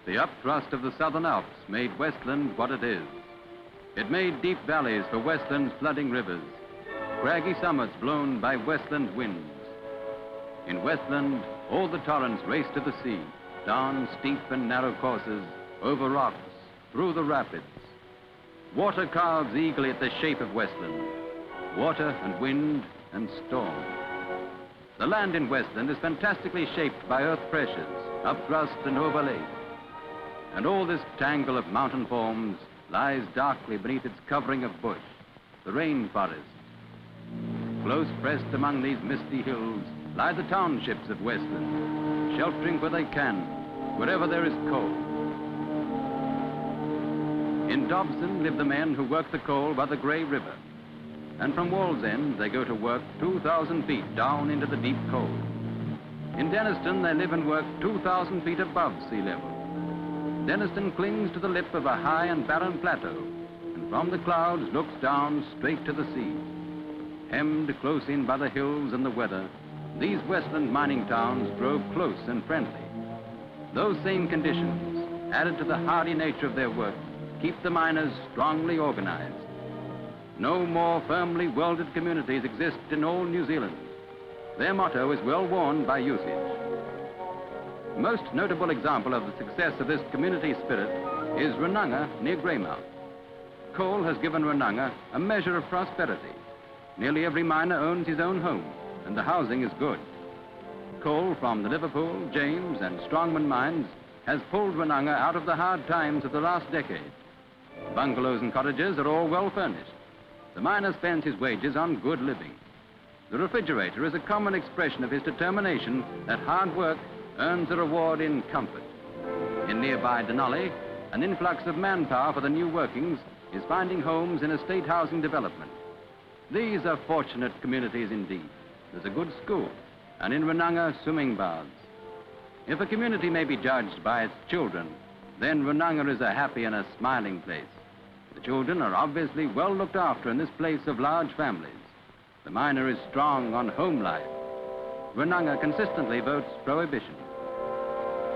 The upthrust of the Southern Alps made Westland what it is. It made deep valleys for Westland's flooding rivers, craggy summits blown by Westland winds. In Westland, all the torrents race to the sea, down steep and narrow courses, over rocks, through the rapids. Water carves eagerly at the shape of Westland, water and wind and storm. The land in Westland is fantastically shaped by earth pressures, upthrust and overlaid. And all this tangle of mountain forms lies darkly beneath its covering of bush, the rainforest. Close pressed among these misty hills lie the townships of Westland, sheltering where they can, wherever there is coal. In Dobson live the men who work the coal by the Grey River, and from Wallsend they go to work 2,000 feet down into the deep coal. In Denniston they live and work 2,000 feet above sea level. Denniston clings to the lip of a high and barren plateau, and from the clouds looks down straight to the sea. Hemmed close in by the hills and the weather, these Westland mining towns grow close and friendly. Those same conditions, added to the hardy nature of their work, keep the miners strongly organized. No more firmly welded communities exist in all New Zealand. Their motto is well worn by usage. Most notable example of the success of this community spirit is Runanga near Greymouth. Coal has given Runanga a measure of prosperity. Nearly every miner owns his own home, and the housing is good. Coal from the Liverpool, James, and Strongman mines has pulled Runanga out of the hard times of the last decade. Bungalows and cottages are all well furnished. The miner spends his wages on good living. The refrigerator is a common expression of his determination that hard work earns a reward in comfort. In nearby Denali, an influx of manpower for the new workings is finding homes in a state housing development. These are fortunate communities indeed. There's a good school, and in Runanga, swimming baths. If a community may be judged by its children, then Runanga is a happy and a smiling place. The children are obviously well looked after in this place of large families. The miner is strong on home life. Runanga consistently votes prohibition.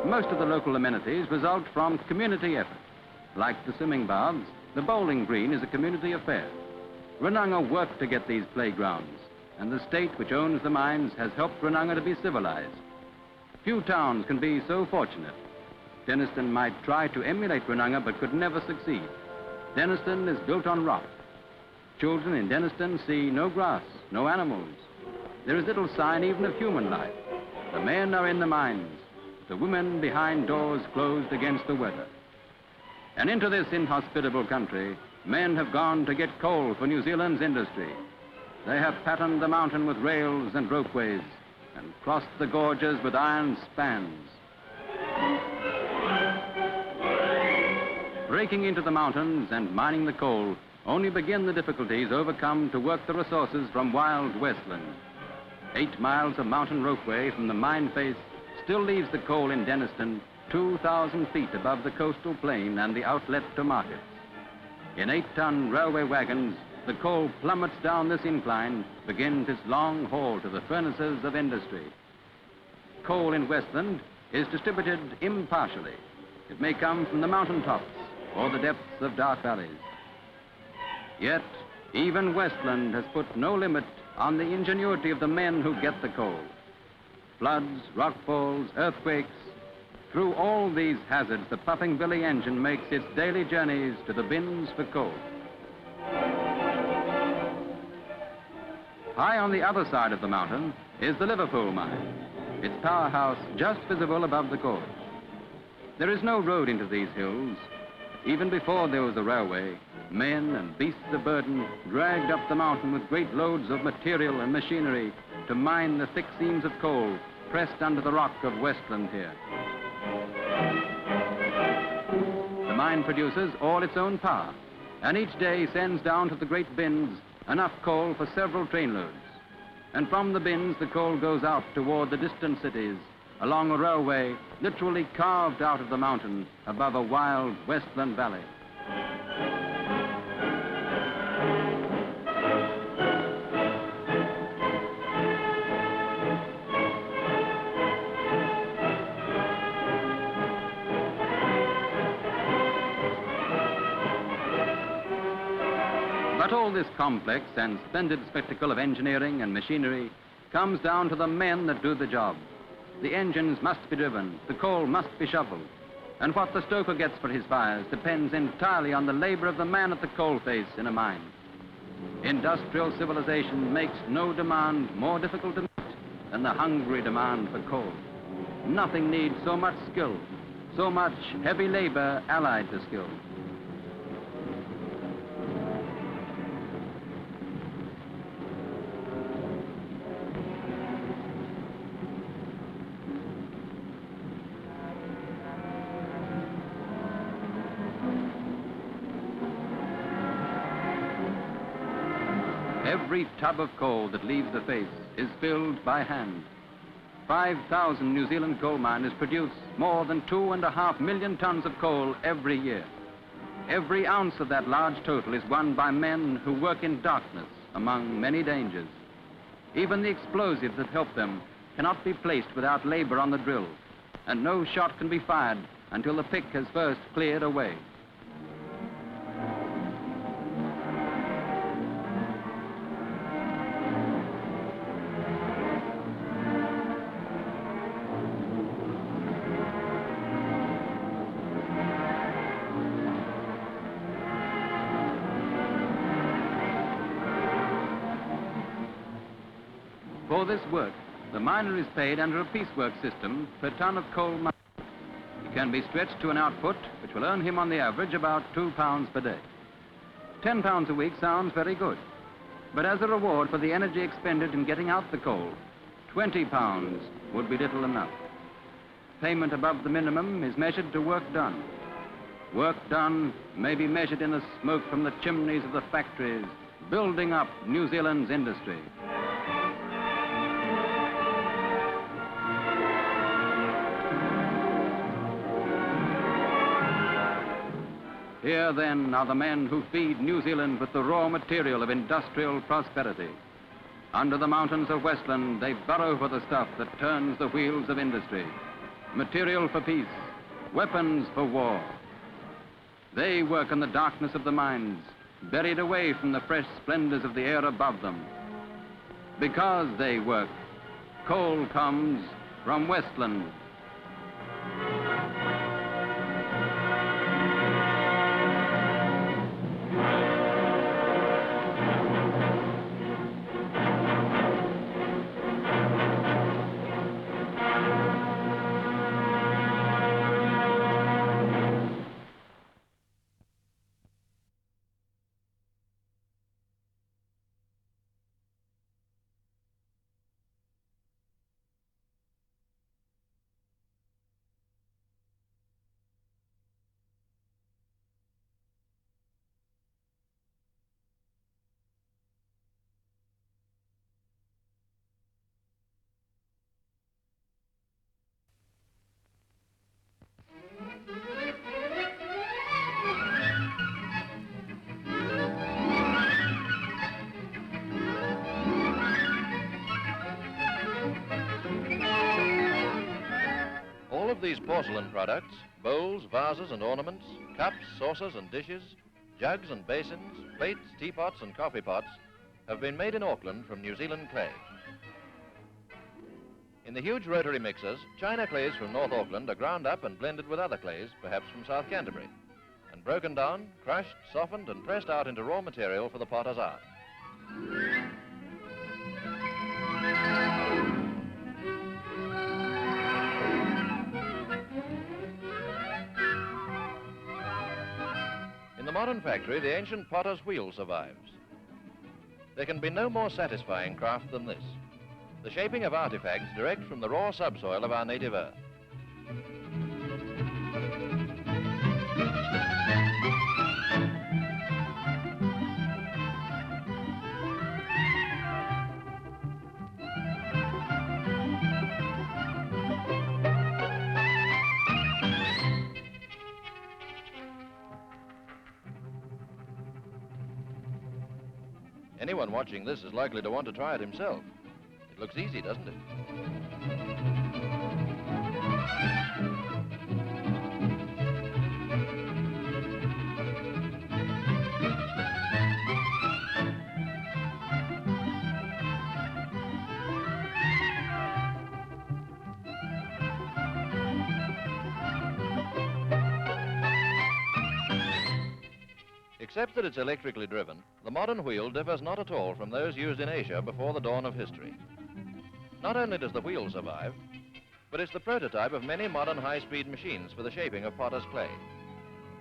Most of the local amenities result from community effort. Like the swimming baths, the bowling green is a community affair. Runanga worked to get these playgrounds, and the state which owns the mines has helped Runanga to be civilized. Few towns can be so fortunate. Denniston might try to emulate Runanga but could never succeed. Denniston is built on rock. Children in Denniston see no grass, no animals. There is little sign even of human life. The men are in the mines, the women behind doors closed against the weather. And into this inhospitable country, men have gone to get coal for New Zealand's industry. They have patterned the mountain with rails and ropeways and crossed the gorges with iron spans. Breaking into the mountains and mining the coal only begin the difficulties overcome to work the resources from wild Westland. 8 miles of mountain ropeway from the mine face still leaves the coal in Denniston 2,000 feet above the coastal plain and the outlet to markets. In 8-ton railway wagons, the coal plummets down this incline, begins its long haul to the furnaces of industry. Coal in Westland is distributed impartially. It may come from the mountain tops or the depths of dark valleys. Yet, even Westland has put no limit on the ingenuity of the men who get the coal. Floods, rockfalls, earthquakes. Through all these hazards, the Puffing Billy engine makes its daily journeys to the bins for coal. High on the other side of the mountain is the Liverpool mine, its powerhouse just visible above the gorge. There is no road into these hills. Even before there was a railway, men and beasts of burden dragged up the mountain with great loads of material and machinery to mine the thick seams of coal pressed under the rock of Westland here. The mine produces all its own power, and each day sends down to the great bins enough coal for several trainloads. And from the bins, the coal goes out toward the distant cities, along a railway literally carved out of the mountain above a wild Westland valley. But all this complex and splendid spectacle of engineering and machinery comes down to the men that do the job. The engines must be driven, the coal must be shoveled, and what the stoker gets for his fires depends entirely on the labor of the man at the coalface in a mine. Industrial civilization makes no demand more difficult to meet than the hungry demand for coal. Nothing needs so much skill, so much heavy labor allied to skill. Every tub of coal that leaves the face is filled by hand. 5,000 New Zealand coal miners produce more than 2.5 million tons of coal every year. Every ounce of that large total is won by men who work in darkness among many dangers. Even the explosives that help them cannot be placed without labor on the drill, and no shot can be fired until the pick has first cleared away. For this work, the miner is paid under a piecework system per ton of coal mined. He can be stretched to an output which will earn him on the average about £2 per day. £10 a week sounds very good, but as a reward for the energy expended in getting out the coal, £20 would be little enough. Payment above the minimum is measured to work done. Work done may be measured in the smoke from the chimneys of the factories building up New Zealand's industry. Here, then, are the men who feed New Zealand with the raw material of industrial prosperity. Under the mountains of Westland, they burrow for the stuff that turns the wheels of industry. Material for peace, weapons for war. They work in the darkness of the mines, buried away from the fresh splendors of the air above them. Because they work, coal comes from Westland. All of these porcelain products, bowls, vases and ornaments, cups, saucers and dishes, jugs and basins, plates, teapots and coffee pots, have been made in Auckland from New Zealand clay. In the huge rotary mixers, china clays from North Auckland are ground up and blended with other clays, perhaps from South Canterbury, and broken down, crushed, softened and pressed out into raw material for the potter's art. In the modern factory, the ancient potter's wheel survives. There can be no more satisfying craft than this, the shaping of artifacts direct from the raw subsoil of our native earth. Anyone watching this is likely to want to try it himself. It looks easy, doesn't it? Except that it's electrically driven, the modern wheel differs not at all from those used in Asia before the dawn of history. Not only does the wheel survive, but it's the prototype of many modern high-speed machines for the shaping of potter's clay.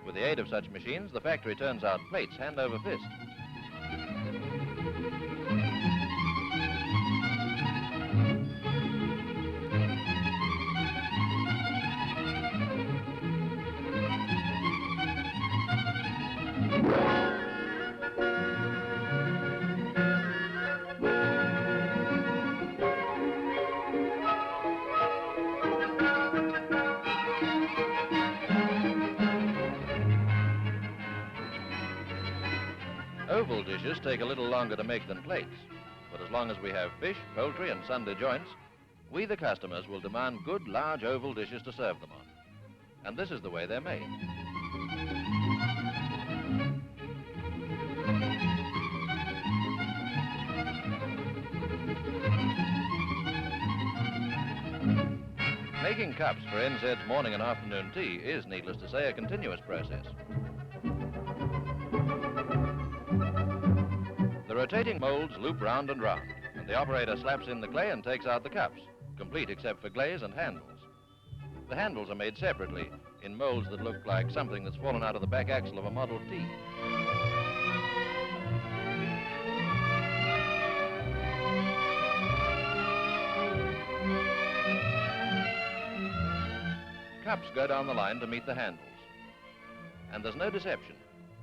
With the aid of such machines, the factory turns out plates hand over fist. Oval dishes take a little longer to make than plates, but as long as we have fish, poultry and Sunday joints, we the customers will demand good large oval dishes to serve them on. And this is the way they're made. Making cups for NZ's morning and afternoon tea is, needless to say, a continuous process. The rotating molds loop round and round, and the operator slaps in the clay and takes out the cups, complete except for glaze and handles. The handles are made separately, in molds that look like something that's fallen out of the back axle of a Model T. Cups go down the line to meet the handles. And there's no deception.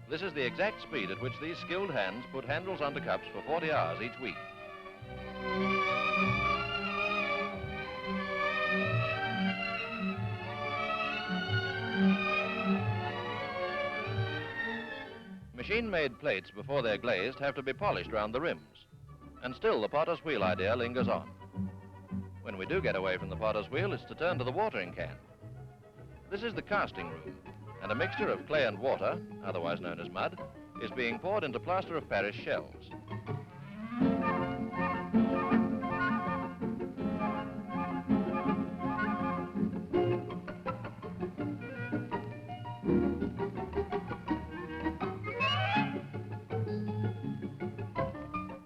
This is the exact speed at which these skilled hands put handles onto cups for 40 hours each week. Machine-made plates, before they're glazed, have to be polished round the rims. And still the potter's wheel idea lingers on. When we do get away from the potter's wheel, it's to turn to the watering can. This is the casting room, and a mixture of clay and water, otherwise known as mud, is being poured into plaster of Paris shells.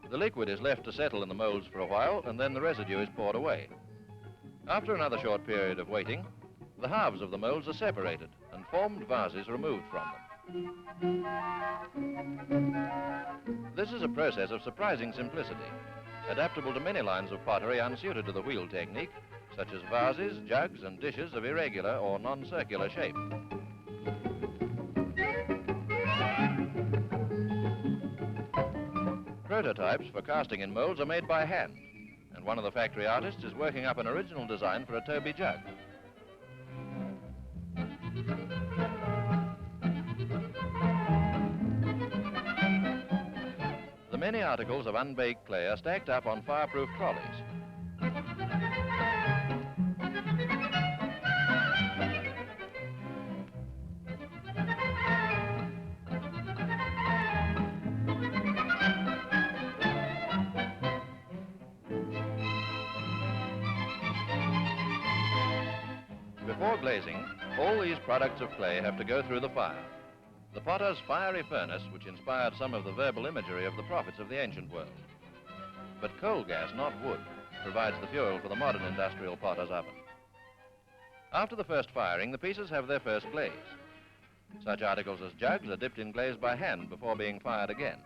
The liquid is left to settle in the molds for a while, and then the residue is poured away. After another short period of waiting, the halves of the molds are separated and formed vases removed from them. This is a process of surprising simplicity, adaptable to many lines of pottery unsuited to the wheel technique, such as vases, jugs and dishes of irregular or non-circular shape. Prototypes for casting in molds are made by hand, and one of the factory artists is working up an original design for a Toby jug. The many articles of unbaked clay are stacked up on fireproof trolleys. Before glazing, all these products of clay have to go through the fire. The potter's fiery furnace, which inspired some of the verbal imagery of the prophets of the ancient world. But coal gas, not wood, provides the fuel for the modern industrial potter's oven. After the first firing, the pieces have their first glaze. Such articles as jugs are dipped in glaze by hand before being fired again.